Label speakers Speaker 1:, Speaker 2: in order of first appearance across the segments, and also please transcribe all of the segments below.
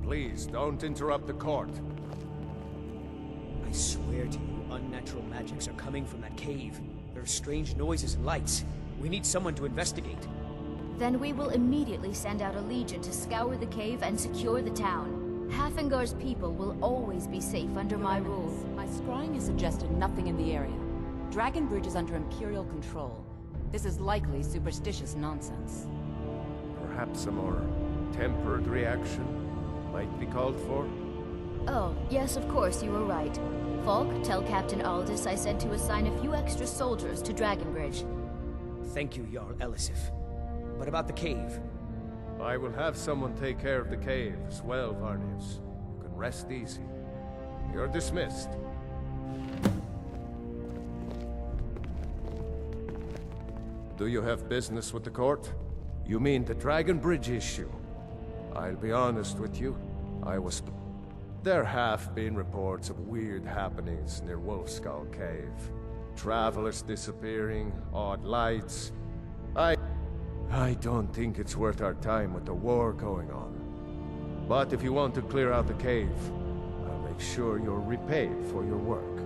Speaker 1: Please, don't interrupt the court.
Speaker 2: I swear to you, unnatural magics are coming from that cave. There are strange noises and lights. We need someone to investigate.
Speaker 3: Then we will immediately send out a legion to scour the cave and secure the town. Hafingar's people will always be safe under my rule.
Speaker 4: My scrying has suggested nothing in the area. Dragonbridge is under Imperial control. This is likely superstitious nonsense.
Speaker 1: Perhaps a more tempered reaction might be called for?
Speaker 3: Oh, yes, of course, you were right. Falk, tell Captain Aldous I said to assign a few extra soldiers to Dragonbridge.
Speaker 2: Thank you, Jarl Elisif. But about the cave?
Speaker 1: I will have someone take care of the cave as well, Varnius. You can rest easy. You're dismissed. Do you have business with the court? You mean the Dragonbridge issue? I'll be honest with you. There have been reports of weird happenings near Wolfskull Cave. Travelers disappearing, odd lights. I don't think it's worth our time with the war going on. But if you want to clear out the cave, I'll make sure you're repaid for your work.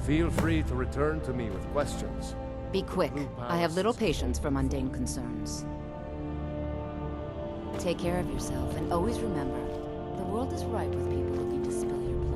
Speaker 1: Feel free to return to me with questions.
Speaker 4: Be quick. I have little patience for mundane concerns. Take care of yourself, and always remember, the world is ripe with people looking to spill your blood.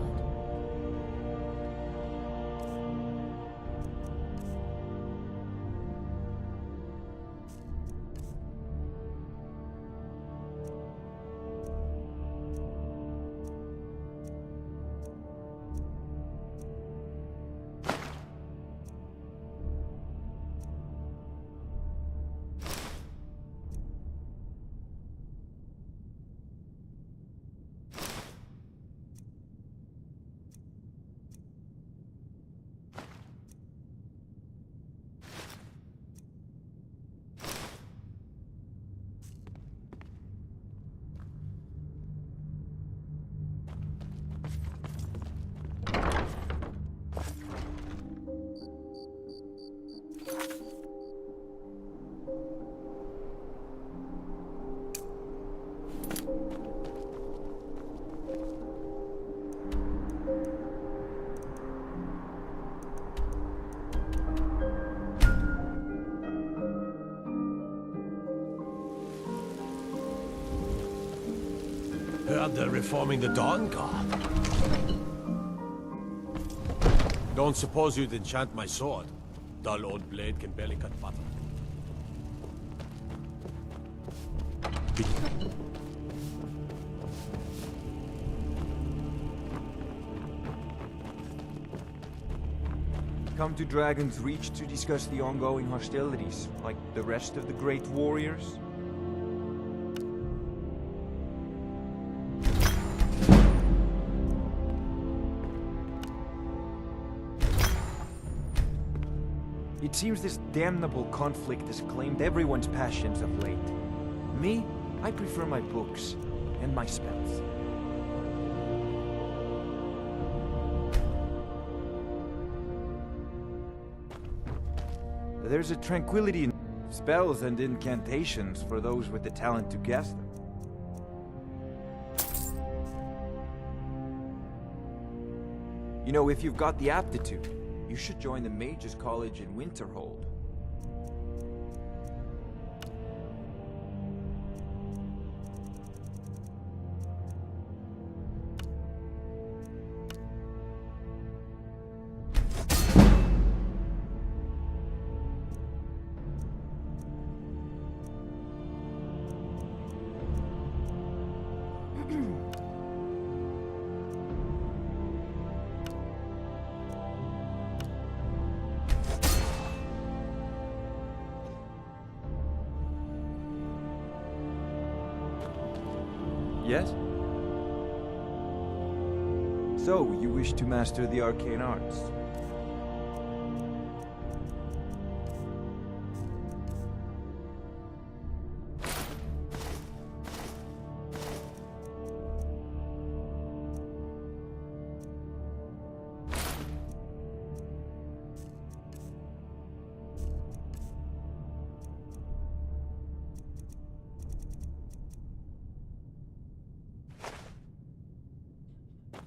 Speaker 5: Heard they're reforming the Dawn Guard. Don't suppose you'd enchant my sword? Dull old blade can barely cut butter.
Speaker 6: Come to Dragon's Reach to discuss the ongoing hostilities, like the rest of the great warriors? It seems this damnable conflict has claimed everyone's passions of late. Me, I prefer my books and my spells. There's a tranquility in spells and incantations for those with the talent to cast them. You know, if you've got the aptitude, you should join the Mages College in Winterhold. Yes? So, you wish to master the arcane arts?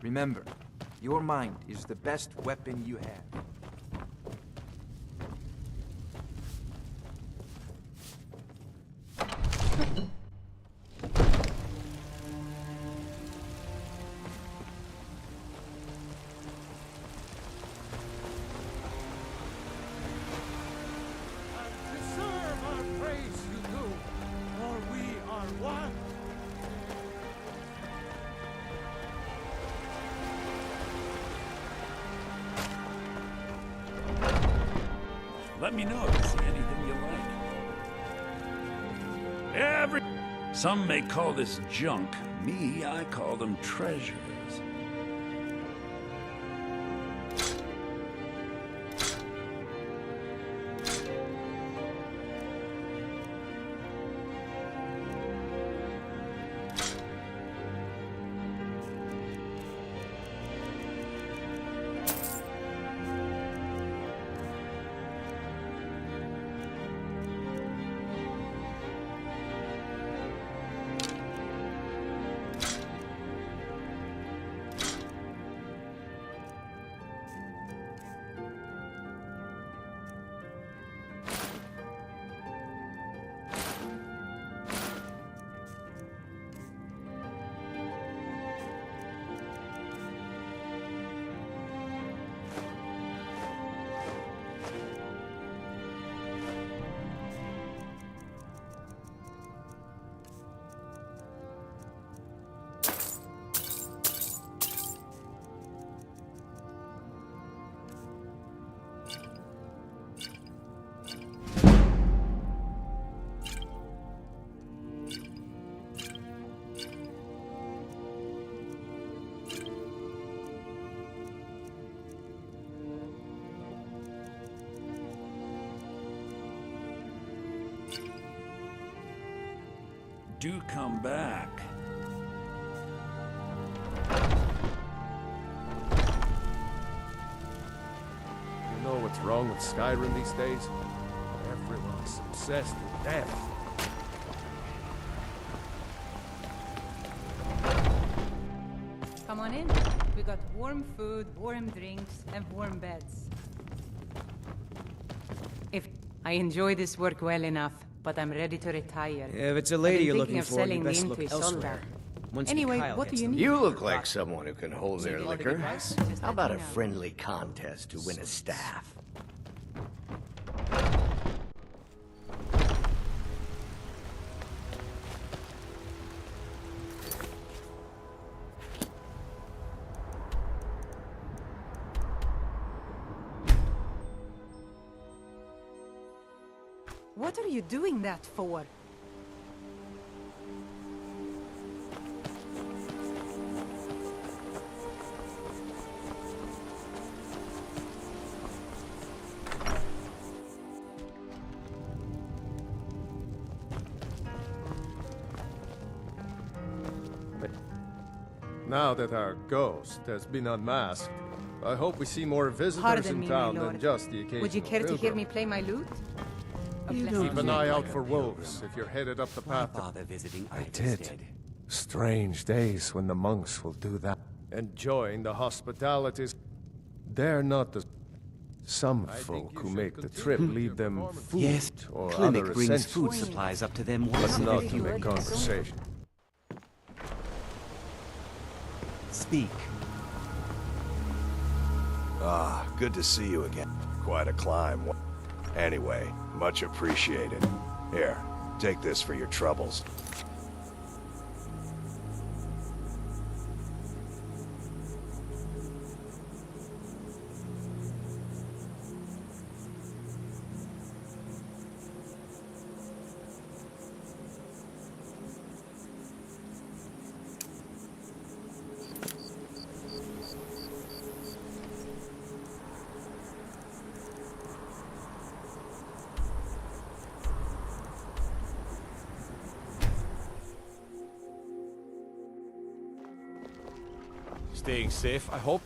Speaker 6: Remember, your mind is the best weapon you have.
Speaker 7: Let me know if you see anything you like. Some may call this junk. Me, I call them treasures. Do come back.
Speaker 1: You know what's wrong with Skyrim these days? Everyone's obsessed with death.
Speaker 8: Come on in. We got warm food, warm drinks, and warm beds. If I enjoy this work well enough, but I'm ready to retire.
Speaker 2: Yeah, if it's a lady you're looking
Speaker 8: of
Speaker 2: for, you
Speaker 8: selling
Speaker 2: best
Speaker 8: the
Speaker 2: look
Speaker 8: Intuit
Speaker 2: elsewhere. Once
Speaker 8: Anyway,
Speaker 2: Mikhail
Speaker 8: what do
Speaker 2: gets
Speaker 8: you
Speaker 2: them-
Speaker 8: need?
Speaker 9: You look like someone who can hold their
Speaker 2: Maybe you want
Speaker 9: liquor.
Speaker 2: advice?
Speaker 9: How about a
Speaker 8: let me know.
Speaker 9: friendly contest to win a staff?
Speaker 8: What are you doing that for?
Speaker 1: Now that our ghost has been unmasked, I hope we see more visitors
Speaker 8: Pardon
Speaker 1: in
Speaker 8: me,
Speaker 1: town
Speaker 8: my
Speaker 1: than
Speaker 8: lord.
Speaker 1: just the occasional
Speaker 8: Would you care to hear
Speaker 1: pilgrim.
Speaker 8: me play my lute? A
Speaker 9: You
Speaker 8: blessing.
Speaker 1: Keep an eye out for wolves if you're headed up the path.
Speaker 10: Bother visiting
Speaker 1: I
Speaker 10: Ivarstead.
Speaker 1: did. Strange days when the monks will do that. Enjoying the hospitalities. They're not the... Some folk who make the trip leave them food
Speaker 10: Yes,
Speaker 1: or
Speaker 10: Klimmek
Speaker 1: other
Speaker 10: brings
Speaker 1: essentials,
Speaker 10: food supplies up to them once
Speaker 1: but not
Speaker 10: every
Speaker 1: to
Speaker 10: few
Speaker 1: make
Speaker 10: weeks.
Speaker 1: conversation.
Speaker 10: Speak.
Speaker 11: Ah, good to see you again. Quite a climb. Anyway, much appreciated. Here, take this for your troubles.
Speaker 5: Staying safe, I hope.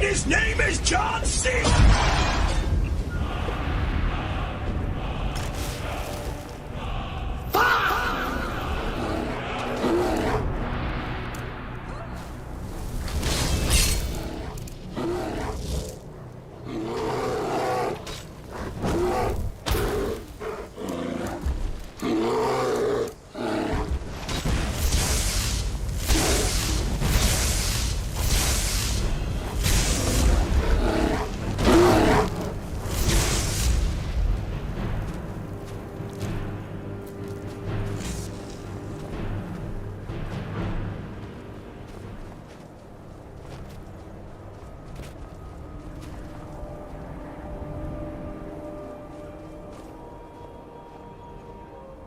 Speaker 5: his name is John C.